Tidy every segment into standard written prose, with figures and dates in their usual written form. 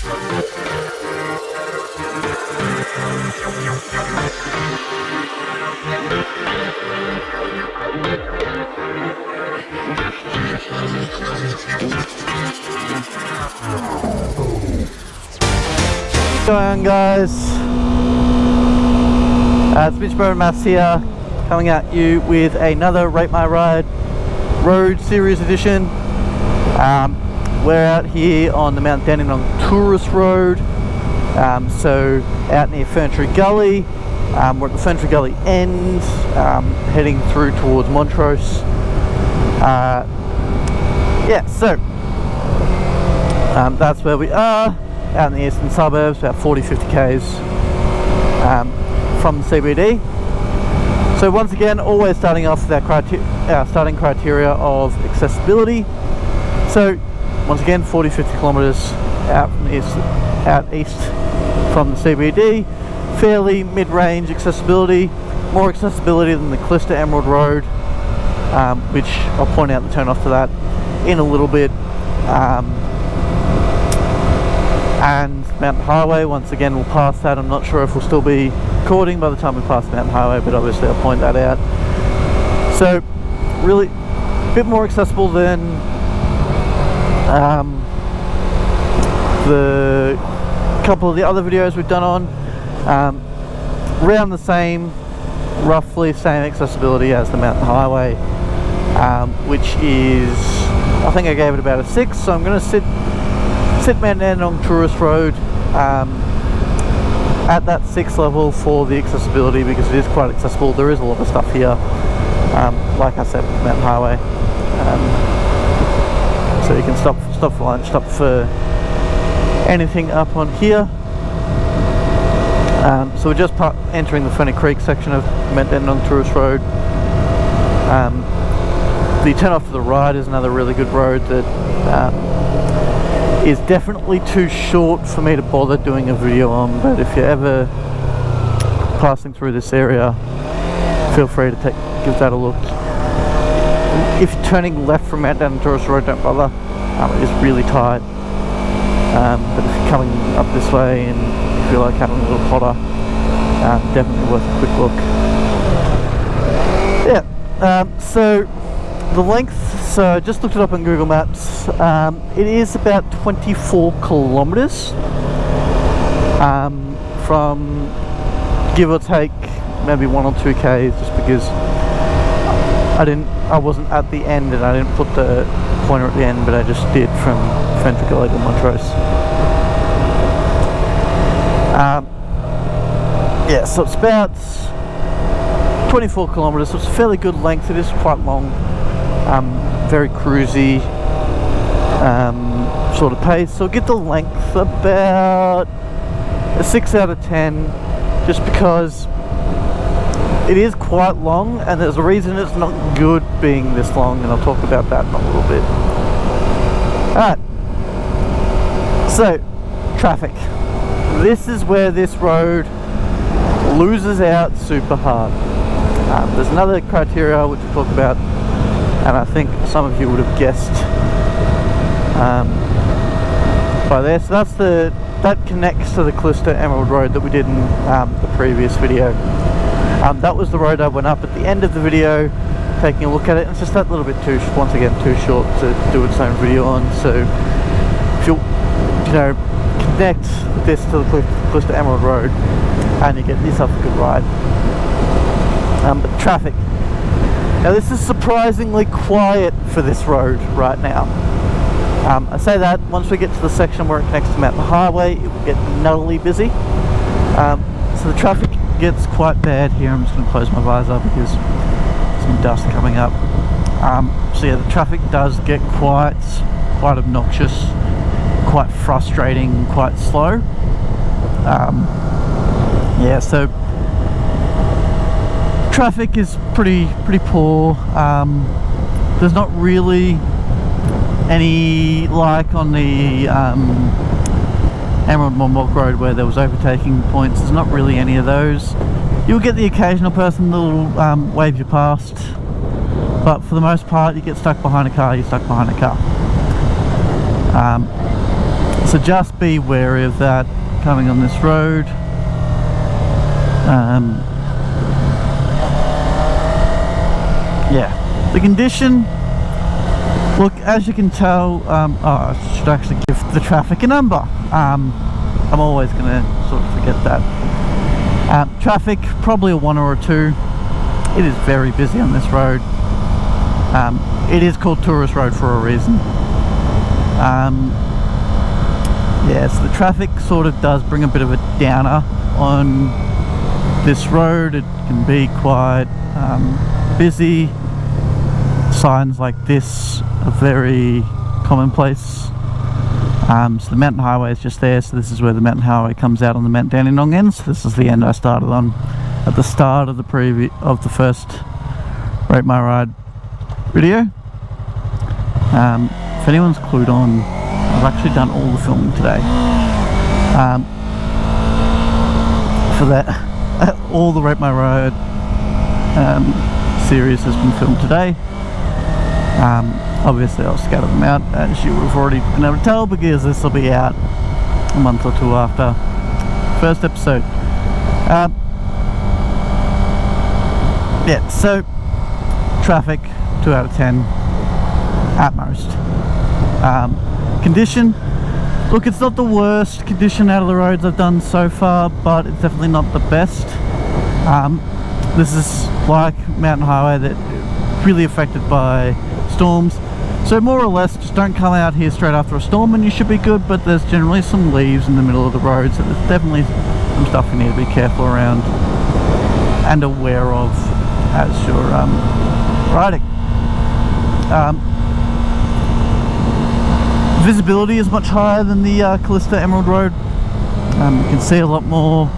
What's going on, guys? It's Mitch Maths here, coming at you with another Rate My Ride Road Series edition. We're out here on the Mount Dandenong Tourist Road, so out near Ferntree Gully. We're at the Ferntree Gully end, heading through towards Montrose. Yeah, so that's where we are, out in the eastern suburbs, about 40-50 k's from the CBD. So once again, always starting off with our starting criteria of accessibility. So once again, 40-50 kilometres out east from the CBD. Fairly mid-range accessibility, more accessibility than the Twistiness Emerald Road, which I'll point out the turn off to that in a little bit. And Mountain Highway, once again we'll pass that. I'm not sure if we'll still be recording by the time we pass Mountain Highway, but obviously I'll point that out. So really a bit more accessible than the couple of the other videos we've done on. Around the same, roughly same accessibility as the Mountain Highway, which is, I think I gave it about a 6, so I'm going to sit Mount Dandenong Tourist Road at that 6 level for the accessibility, because it is quite accessible. There is a lot of stuff here, like I said, Mountain Highway, so you can stop for lunch, stop for anything up on here. So we're just entering the Funny Creek section of Mount Dandenong Tourist Road. The turn off to the right is another really good road that is definitely too short for me to bother doing a video on, but if you're ever passing through this area, feel free to give that a look. If you're turning left from Mount Dandenong Tourist Road, don't bother. It is really tight. But if you're coming up this way and you feel like having a little potter, definitely worth a quick look. Yeah, so the length, so I just looked it up on Google Maps. It is about 24 kilometres from, give or take, maybe 1 or 2 k's, just because I wasn't at the end and I didn't put the pointer at the end, but I just did from Ferntree Gully to Montrose. Yeah, so it's about 24 kilometres, so it's a fairly good length. It is quite long, very cruisy sort of pace. So I'll get the length about a 6 out of 10, just because it is quite long, and there's a reason it's not good being this long, and I'll talk about that in a little bit. Alright, so traffic. This is where this road loses out super hard. There's another criteria which we'll talk about, and I think some of you would have guessed by there. So that connects to the Twistiness Emerald Road that we did in the previous video. That was the road I went up at the end of the video, taking a look at it. It's just that little bit too, once again, too short to do its own video on. So if you connect this to the Twistiness Emerald Road, and you get yourself a good ride. But traffic. Now this is surprisingly quiet for this road right now. I say that once we get to the section where it connects to Mountain Highway, it will get nuttily busy. So the traffic gets quite bad here. I'm just going to close my visor because some dust coming up. So yeah, the traffic does get quite obnoxious, quite frustrating, quite slow. Yeah, so traffic is pretty poor. There's not really any, like on the Emerald Monbulk Road where there was overtaking points. There's not really any of those. You'll get the occasional person that'll wave you past, but for the most part you get stuck behind a car, you're stuck behind a car. So just be wary of that coming on this road. Yeah, the condition, look, as you can tell, I should actually give the traffic a number. I'm always going to sort of forget that. Traffic, probably a 1 or a 2. It is very busy on this road. It is called Tourist Road for a reason. Yeah, so the traffic sort of does bring a bit of a downer on this road. It can be quite busy. Signs like this are very commonplace. So the mountain highway is just there, so this is where the mountain highway comes out on the Mount Dandenong end. So this is the end I started on at the start of the first Rate My Ride video. If anyone's clued on, I've actually done all the filming today. For that, all the Rate My Ride series has been filmed today. Obviously I'll scatter them out, as you would have already been able to tell, because this will be out a month or two after first episode. Yeah, so traffic 2 out of 10 at most. Condition, look, it's not the worst condition out of the roads I've done so far, but it's definitely not the best. This is like mountain highway that really affected by storms, so more or less just don't come out here straight after a storm and you should be good, but there's generally some leaves in the middle of the road, so there's definitely some stuff you need to be careful around and aware of as you're riding. Visibility is much higher than the Callista Emerald Road. You can see a lot more.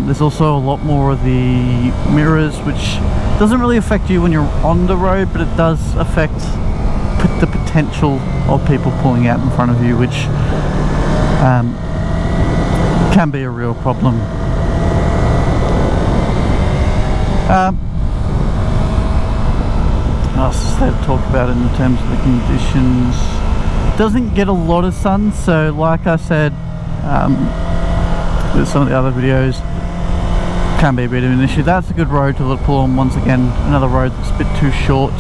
There's also a lot more of the mirrors, which doesn't really affect you when you're on the road, but it does affect the potential of people pulling out in front of you, which can be a real problem. What else is there to talk about in terms of the conditions? It doesn't get a lot of sun, so like I said with some of the other videos, can be a bit of an issue. That's a good road to pull on once again. Another road that's a bit too short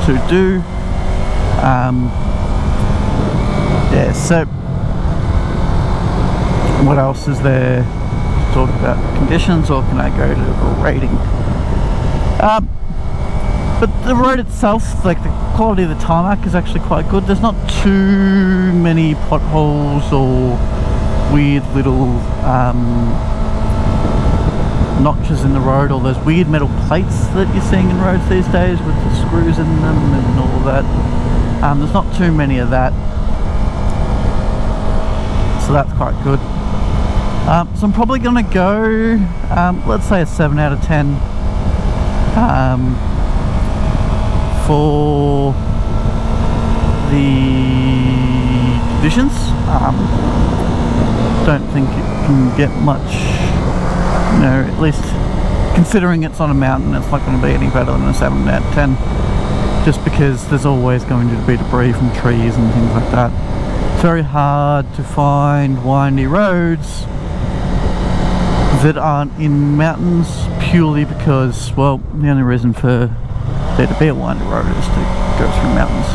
to do. Yeah, so what else is there to talk about? Conditions, or can I go to a rating? But the road itself, like the quality of the tarmac is actually quite good. There's not too many potholes or weird little notches in the road, or those weird metal plates that you're seeing in roads these days with the screws in them and all of that. There's not too many of that, so that's quite good. So I'm probably going to go, let's say a 7 out of 10 for the conditions. Don't think it can get much, at least considering it's on a mountain, it's not going to be any better than a 7 out of 10, just because there's always going to be debris from trees and things like that. It's very hard to find windy roads that aren't in mountains, purely because, well, the only reason for there to be a windy road is to go through mountains.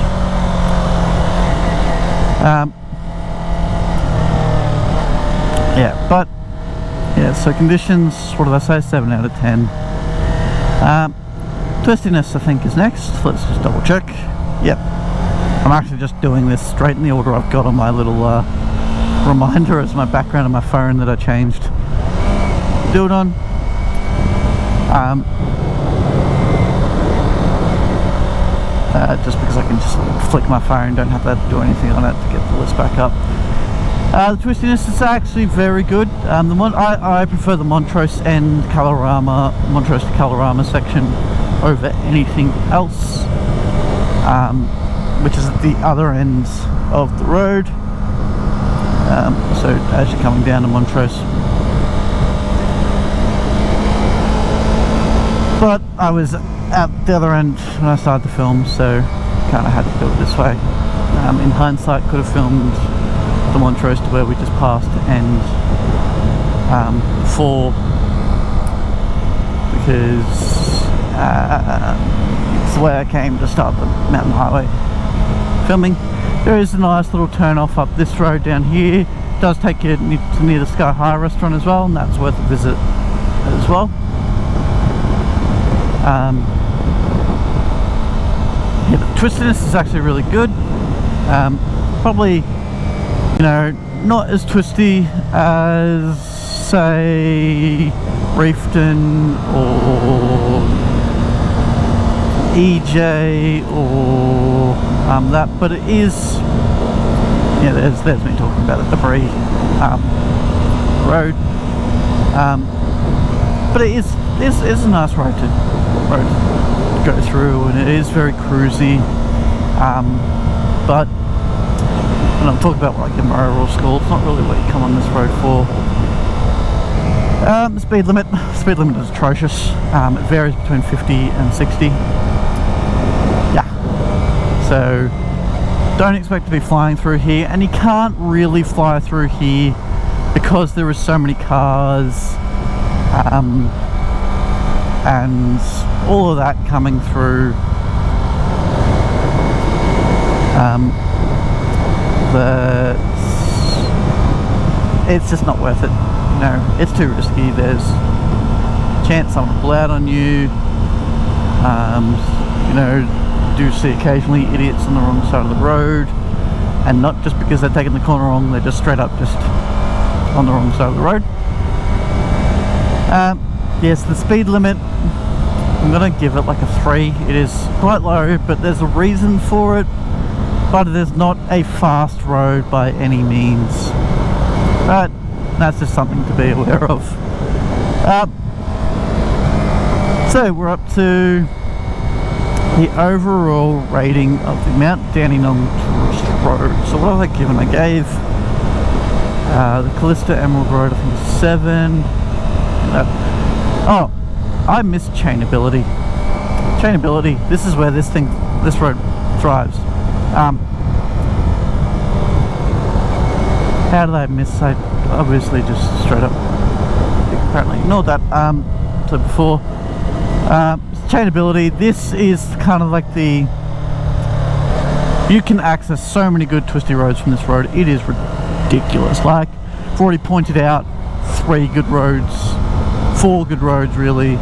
So conditions, what did I say, 7 out of 10. Twistiness I think is next. Let's just double check. Yep, I'm actually just doing this straight in the order I've got on my little reminder as my background on my phone that I changed to do it on. Just because I can just flick my phone, don't have to do anything on it to get the list back up. The Twistiness is actually very good. I prefer the Montrose and Montrose to Colorama section over anything else, which is at the other ends of the road. So as you're coming down to Montrose. But I was at the other end when I started the film, so kind of had to do it this way. In hindsight, could have filmed the Montrose to where we just passed and before, because it's the way I came to start the mountain highway filming. There is a nice little turn off up this road down here. It does take you to near the Sky High restaurant as well, and that's worth a visit as well. Yeah, the Twistiness is actually really good. Probably, you know, not as twisty as, say, Reefton or EJ or that, but it is, yeah, there's me talking about the debris road, but it is a nice road to go through, and it is very cruisy, but when I'm talking about like in my overall school, it's not really what you come on this road for. The speed limit is atrocious. It varies between 50 and 60. Yeah, so don't expect to be flying through here, and you can't really fly through here because there are so many cars and all of that coming through. It's just not worth it. You know, it's too risky. There's a chance someone will pull out on you. You know, do see occasionally idiots on the wrong side of the road, and not just because they're taking the corner wrong, they're just straight up just on the wrong side of the road. Yes, the speed limit, I'm gonna give it like a 3. It is quite low, but there's a reason for it. But it is not a fast road by any means. But that's just something to be aware of. So we're up to the overall rating of the Mount Dandenong Tourist Road. So what have I given? I gave the Calista Emerald Road, I think, a 7. Oh, I missed Chainability. Chainability, this is where this road thrives. How did I miss? I obviously just straight up apparently ignored that. So before Chainability, this is kind of like the, you can access so many good twisty roads from this road. It is ridiculous. Like I've already pointed out, 3 good roads, 4 good roads really,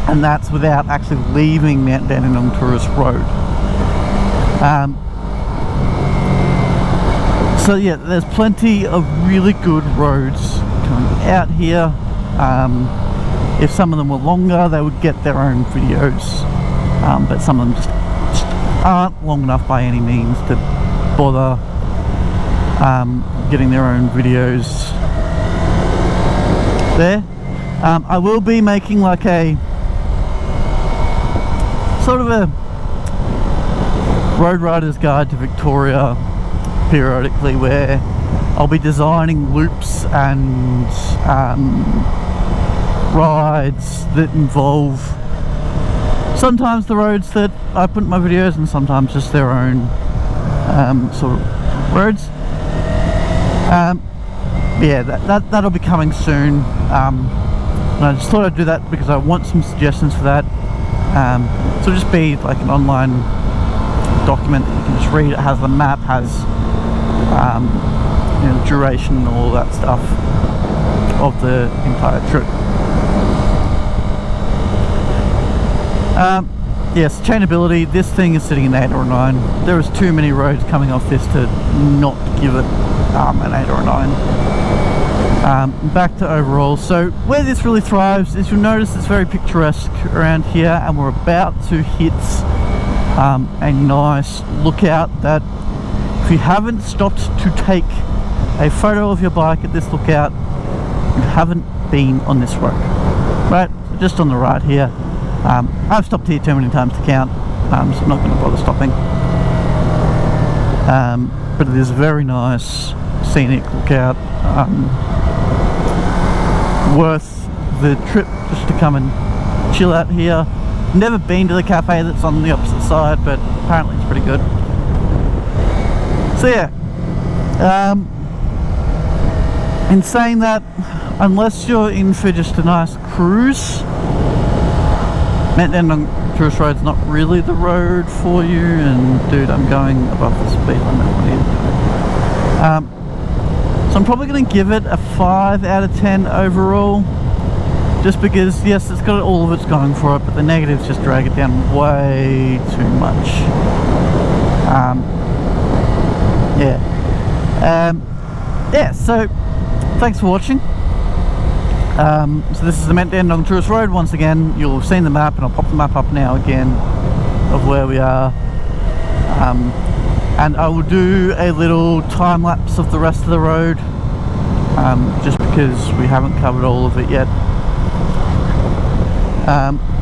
and that's without actually leaving Mount Dandenong Tourist Road. So yeah, there's plenty of really good roads coming out here. If some of them were longer, they would get their own videos, but some of them just aren't long enough by any means to bother getting their own videos there. I will be making like a sort of a road rider's guide to Victoria periodically, where I'll be designing loops and rides that involve sometimes the roads that I put in my videos and sometimes just their own sort of roads. Yeah, that'll be coming soon, and I just thought I'd do that because I want some suggestions for that. So it'll just be like an online document that you can just read. It has the map, has you know, duration and all that stuff of the entire trip. Yes, Chainability, this thing is sitting in 8 or 9. There is too many roads coming off this to not give it an 8 or a 9. Back to overall, so where this really thrives is, you'll notice it's very picturesque around here, and we're about to hit a nice lookout that, if you haven't stopped to take a photo of your bike at this lookout, you haven't been on this road. Right, so just on the right here. I've stopped here too many times to count, so I'm not going to bother stopping. But it is a very nice scenic lookout, worth the trip just to come and chill out here. Never been to the cafe that's on the opposite side, but apparently it's pretty good. So yeah, in saying that, unless you're in for just a nice cruise, Mount Dandenong Tourist Road's not really the road for you. And dude, I'm going above the speed limit. What are you doing? So I'm probably going to give it a 5 out of 10 overall, just because yes, it's got all of it's going for it, but the negatives just drag it down way too much. Yeah, so thanks for watching. So this is the Mount Dandenong Tourist Road. Once again, you'll have seen the map, and I'll pop the map up now again of where we are. And I will do a little time lapse of the rest of the road, just because we haven't covered all of it yet.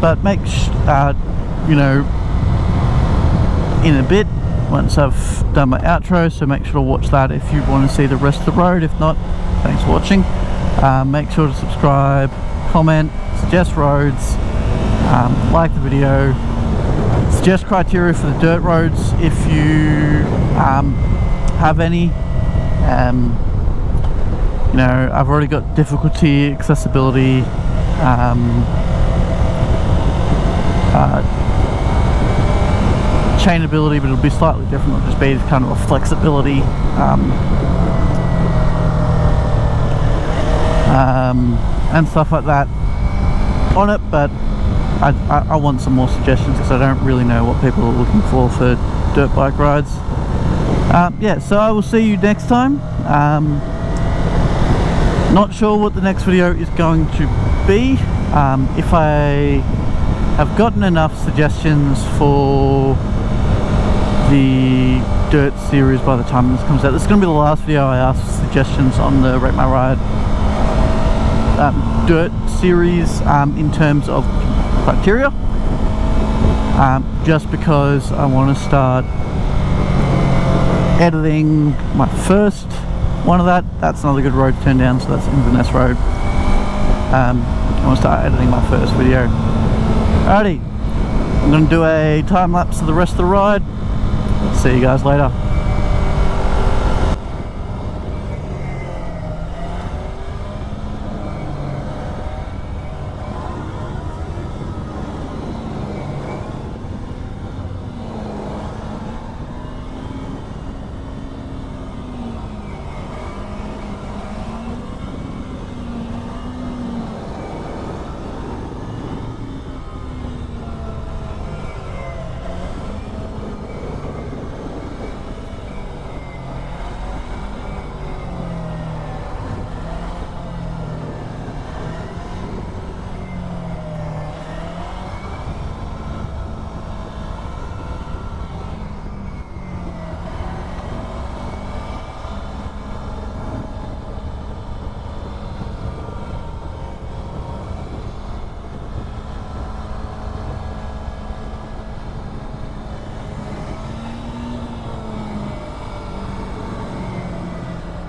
But you know, in a bit, once I've done my outro, so make sure to watch that if you want to see the rest of the road. If not, thanks for watching. Make sure to subscribe, comment, suggest roads, like the video, suggest criteria for the dirt roads if you have any. You know, I've already got difficulty, accessibility, chainability, but it'll be slightly different. It'll just be kind of a flexibility, and stuff like that on it. But I want some more suggestions, because I don't really know what people are looking for dirt bike rides. Yeah, so I will see you next time. Not sure what the next video is going to be. If I have gotten enough suggestions for the dirt series by the time this comes out, this is going to be the last video I ask for suggestions on the Rate My Ride dirt series in terms of criteria, just because I want to start editing my first one of that. That's another good road to turn down, so that's Inverness Road. I want to start editing my first video. Alrighty, I'm going to do a time lapse of the rest of the ride. See you guys later.